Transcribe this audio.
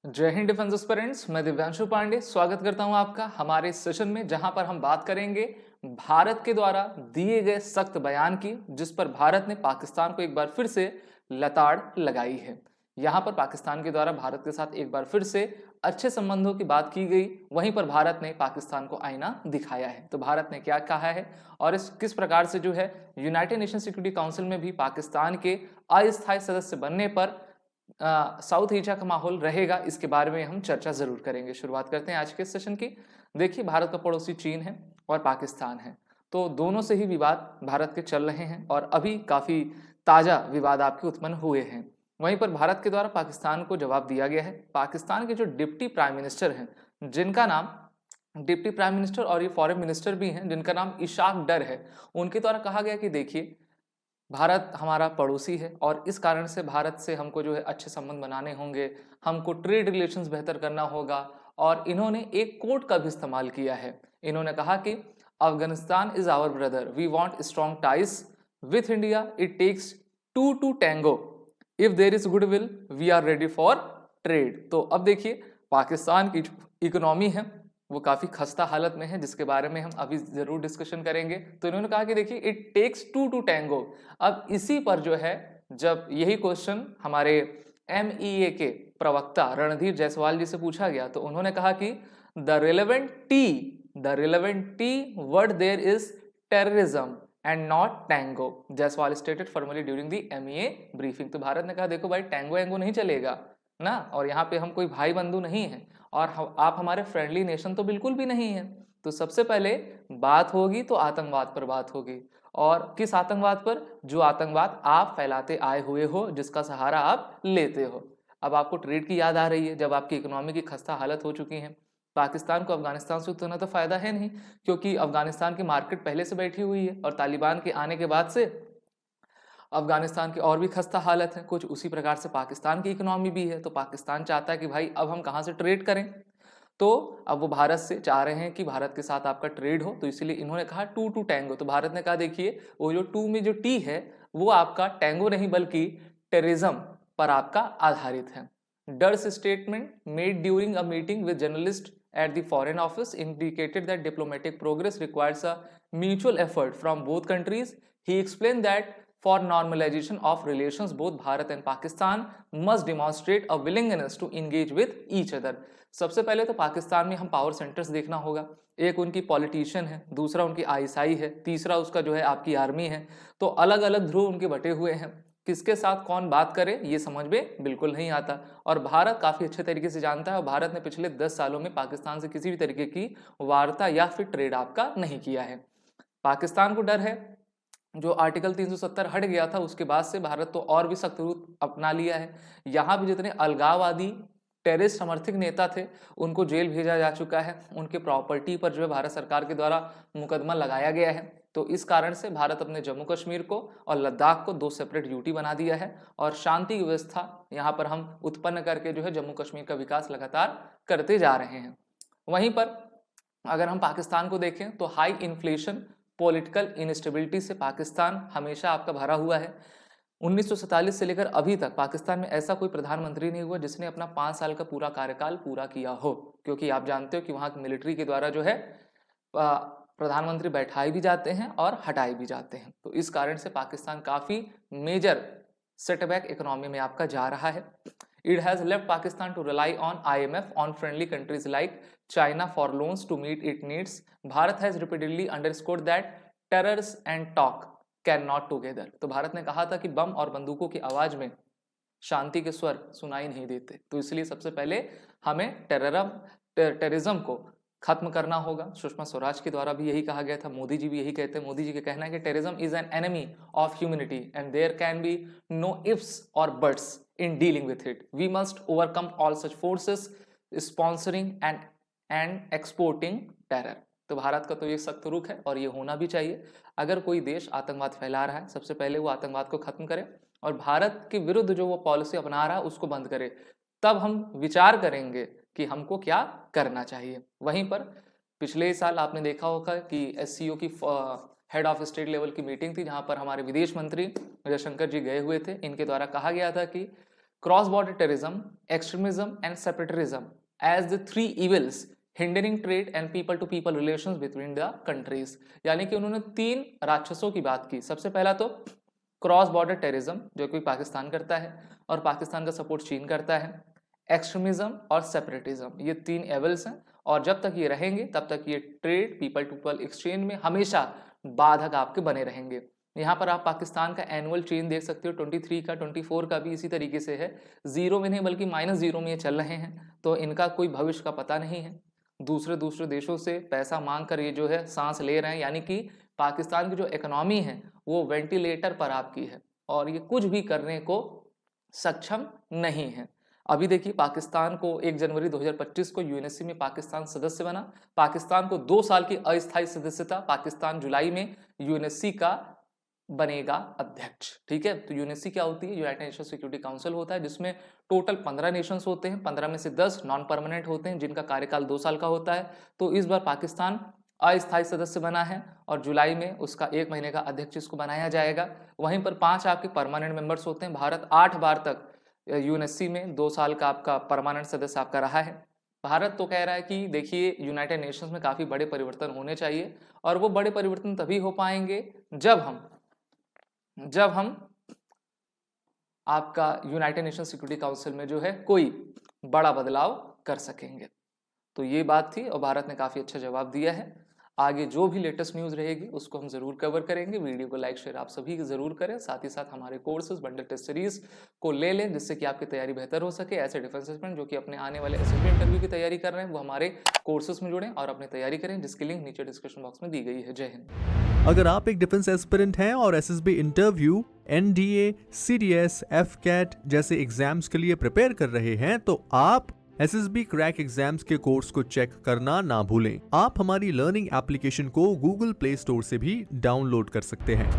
जय Hind defence aspirants. मैं दिव्यांशु पांडे स्वागत करता हूं आपका हमारे इस सेशन में, जहां पर हम बात करेंगे भारत के द्वारा दिए गए सख्त बयान की, जिस पर भारत ने पाकिस्तान को एक बार फिर से लताड़ लगाई है। यहां पर पाकिस्तान के द्वारा भारत के साथ एक बार फिर से अच्छे संबंधों की बात की गई, वहीं पर भारत ने पाकिस्तान को आईना दिखाया है। तो भारत ने क्या कहा है और इस किस प्रकार से जो है यूनाइटेड नेशन सिक्योरिटी काउंसिल में भी पाकिस्तान के अस्थायी सदस्य बनने पर साउथ एशिया का माहौल रहेगा, इसके बारे में हम चर्चा जरूर करेंगे। शुरुआत करते हैं आज के सेशन की। देखिए, भारत का पड़ोसी चीन है और पाकिस्तान है, तो दोनों से ही विवाद भारत के चल रहे हैं और अभी काफी ताजा विवाद आपके उत्पन्न हुए हैं। वहीं पर भारत के द्वारा पाकिस्तान को जवाब दिया गया है। पाकिस्तान के जो डिप्टी प्राइम मिनिस्टर हैं, जिनका नाम डिप्टी प्राइम मिनिस्टर और ये फॉरेन मिनिस्टर भी हैं, जिनका नाम इशाक डर है, उनके द्वारा कहा गया कि देखिए, भारत हमारा पड़ोसी है और इस कारण से भारत से हमको जो है अच्छे संबंध बनाने होंगे, हमको ट्रेड रिलेशंस बेहतर करना होगा। और इन्होंने एक कोट का भी इस्तेमाल किया है। इन्होंने कहा कि Afghanistan is our brother, we want strong ties with India, it takes two to tango, if there is goodwill we are ready for trade. तो अब देखिए, पाकिस्तान की इकोनॉमी है वो काफी खस्ता हालत में है, जिसके बारे में हम अभी जरूर डिस्कशन करेंगे। तो इन्होंने कहा कि देखिए, it takes two to tango. अब इसी पर जो है, जब यही क्वेश्चन हमारे MEA के प्रवक्ता रणधीर जायसवाल जी से पूछा गया, तो उन्होंने कहा कि the relevant T word there is terrorism and not tango, Jaiswal stated formally during the MEA briefing. तो भारत ने कहा देखो भाई, टैंगो एंगो नहीं चलेगा ना, और यहाँ पे हम कोई भाई बंधु नहीं है और आप हमारे फ्रेंडली नेशन तो बिल्कुल भी नहीं है। तो सबसे पहले बात होगी तो आतंकवाद पर बात होगी, और किस आतंकवाद पर? जो आतंकवाद आप फैलाते आए हुए हो, जिसका सहारा आप लेते हो। अब आपको ट्रेड की याद आ रही है, जब आपकी इकोनॉमी की खस्ता हालत हो चुकी है। पाकिस्तान को अफगानिस्तान से उतना तो फायदा है नहीं, क्योंकि अफगानिस्तान की मार्केट पहले से बैठी हुई है और तालिबान के आने के बाद से अफगानिस्तान की और भी खस्ता हालत है। कुछ उसी प्रकार से पाकिस्तान की इकोनॉमी भी है। तो पाकिस्तान चाहता है कि भाई अब हम कहाँ से ट्रेड करें। तो अब वो भारत से चाह रहे हैं कि भारत के साथ आपका ट्रेड हो, तो इसलिए इन्होंने कहा टू टू टैंगो। तो भारत ने कहा देखिए, वो जो टू में जो टी है वो आपका टैंगो नहीं बल्कि टेररिज्म पर आपका आधारित है। Dar's statement made during a meeting with journalist at the foreign office indicated that diplomatic progress requires a mutual effort from both countries. He explained that for normalization of relations, both Bharat and Pakistan must demonstrate a willingness to engage with each other. सबसे पहले तो पाकिस्तान में हम power centres देखना होगा। एक उनकी politician है, दूसरा उनकी ISI है, तीसरा उसका जो है आपकी आर्मी है। तो अलग अलग ध्रुव उनके बटे हुए हैं। किसके साथ कौन बात करे ये समझ में बिल्कुल नहीं आता, और भारत काफी अच्छे तरीके से जानता है। और भारत ने पिछले 10 सालों में पाकिस्तान से किसी भी तरीके की वार्ता या फिर ट्रेड आपका नहीं किया है। पाकिस्तान को डर है, जो आर्टिकल 370 हट गया था उसके बाद से भारत तो और भी सख्त रूप अपना लिया है। यहाँ भी जितने अलगाववादी टेररिस्ट समर्थित नेता थे उनको जेल भेजा जा चुका है। उनके प्रॉपर्टी पर जो है भारत सरकार के द्वारा मुकदमा लगाया गया है। तो इस कारण से भारत अपने जम्मू कश्मीर को और लद्दाख को 2 सेपरेट यूटी बना दिया है, और शांति व्यवस्था यहाँ पर हम उत्पन्न करके जो है जम्मू कश्मीर का विकास लगातार करते जा रहे हैं। वहीं पर अगर हम पाकिस्तान को देखें तो हाई इन्फ्लेशन, पॉलिटिकल इनस्टेबिलिटी से पाकिस्तान हमेशा आपका भरा हुआ है। 1947 से लेकर अभी तक पाकिस्तान में ऐसा कोई प्रधानमंत्री नहीं हुआ जिसने अपना 5 साल का पूरा कार्यकाल पूरा किया हो, क्योंकि आप जानते हो कि वहाँ की मिलिट्री के द्वारा जो है प्रधानमंत्री बैठाए भी जाते हैं और हटाए भी जाते हैं। तो इस कारण से पाकिस्तान काफी मेजर सेटबैक इकोनॉमी में आपका जा रहा है। It has left Pakistan to rely on IMF on friendly countries like China for loans to meet it needs. Bharat has repeatedly underscored that terrors and talk can not together. तो भारत ने कहा था कि बम और बंदूकों की आवाज में शांति के स्वर सुनाई नहीं देते। तो इसलिए सबसे पहले हमें टेररिज्म को खत्म करना होगा। सुषमा स्वराज के द्वारा भी यही कहा गया था, मोदी जी भी यही कहते हैं। मोदी जी का कहना है कि terrorism is an enemy of humanity and there can be no ifs or buts in dealing with it. We must overcome all such forces sponsoring and exporting terror. तो भारत का तो ये सख्त रुख है और ये होना भी चाहिए। अगर कोई देश आतंकवाद फैला रहा है, सबसे पहले वो आतंकवाद को खत्म करे और भारत के विरुद्ध जो वो पॉलिसी अपना रहा है उसको बंद करे, तब हम विचार करेंगे कि हमको क्या करना चाहिए। वहीं पर पिछले साल आपने देखा होगा कि SCO की हेड ऑफ स्टेट लेवल की मीटिंग थी, जहां पर हमारे विदेश मंत्री जयशंकर जी गए हुए थे। इनके द्वारा कहा गया था कि cross border terrorism, extremism and separatism as the 3 evils hindering trade and people to people relations between the countries. यानी कि उन्होंने 3 राक्षसों की बात की। सबसे पहला तो क्रॉस बॉर्डर टेररिज्म, जो कि पाकिस्तान करता है और पाकिस्तान का सपोर्ट चीन करता है, एक्सट्रीमिज्म और सेपरेटिज्म, ये 3 एवल्स हैं और जब तक ये रहेंगे तब तक ये trade, people to people exchange में हमेशा बाधक आपके बने रहेंगे। यहाँ पर आप पाकिस्तान का एनुअल चेंज देख सकते हो, 23 का, 24 का भी इसी तरीके से है, 0 में नहीं बल्कि -0 में ये चल रहे हैं, तो इनका कोई भविष्य का पता नहीं है। दूसरे देशों से पैसा मांग कर ये जो है सांस ले रहे हैं, यानी कि पाकिस्तान की जो इकोनॉमी है वो वेंटिलेटर पर आपकी है और ये कुछ भी करने को सक्षम नहीं है। अभी देखिए पाकिस्तान को 1 जनवरी 2025 को यूएनएससी में पाकिस्तान सदस्य बना। पाकिस्तान को 2 साल की अस्थायी सदस्यता, पाकिस्तान जुलाई में यूएनएससी का बनेगा अध्यक्ष। ठीक है, तो यूएनएससी क्या होती है? यूनाइटेड नेशन सिक्योरिटी काउंसिल होता है, जिसमें टोटल 15 नेशंस होते हैं। 15 में से 10 नॉन परमानेंट होते हैं, जिनका कार्यकाल 2 साल का होता है। तो इस बार पाकिस्तान अस्थायी सदस्य बना है और जुलाई में उसका 1 महीने का अध्यक्ष इसको बनाया जाएगा। वहीं पर 5 आपके परमानेंट मेंबर्स होते हैं। भारत 8 बार तक यूएनएससी में 2 साल का आपका परमानेंट सदस्य आपका रहा है। भारत तो कह रहा है कि देखिए यूनाइटेड नेशंस में काफ़ी बड़े परिवर्तन होने चाहिए और वो बड़े परिवर्तन तभी हो पाएंगे जब हम आपका यूनाइटेड नेशन सिक्योरिटी काउंसिल में जो है कोई बड़ा बदलाव कर सकेंगे। तो ये बात थी और भारत ने काफ़ी अच्छा जवाब दिया है। आगे जो भी लेटेस्ट न्यूज़ रहेगी उसको हम ज़रूर कवर करेंगे। वीडियो को लाइक शेयर आप सभी ज़रूर करें। साथ ही साथ हमारे कोर्सेज बंडल टेस्ट सीरीज़ को ले लें, जिससे कि आपकी तैयारी बेहतर हो सके। ऐसे डिफेंस एस्पिरेंट जो कि अपने आने वाले एसएसबी इंटरव्यू की तैयारी कर रहे हैं वो हमारे कोर्सेज में जुड़ें और अपनी तैयारी करें, जिसकी लिंक नीचे डिस्क्रिप्शन बॉक्स में दी गई है। जय हिंद। अगर आप एक डिफेंस एस्पिरेंट हैं और SSB interview, NDA, CDS, AFCAT जैसे एग्जाम्स के लिए प्रिपेयर कर रहे हैं तो आप एसएसबी क्रैक एग्जाम्स के कोर्स को चेक करना ना भूलें। आप हमारी लर्निंग एप्लीकेशन को गूगल प्ले स्टोर से भी डाउनलोड कर सकते हैं।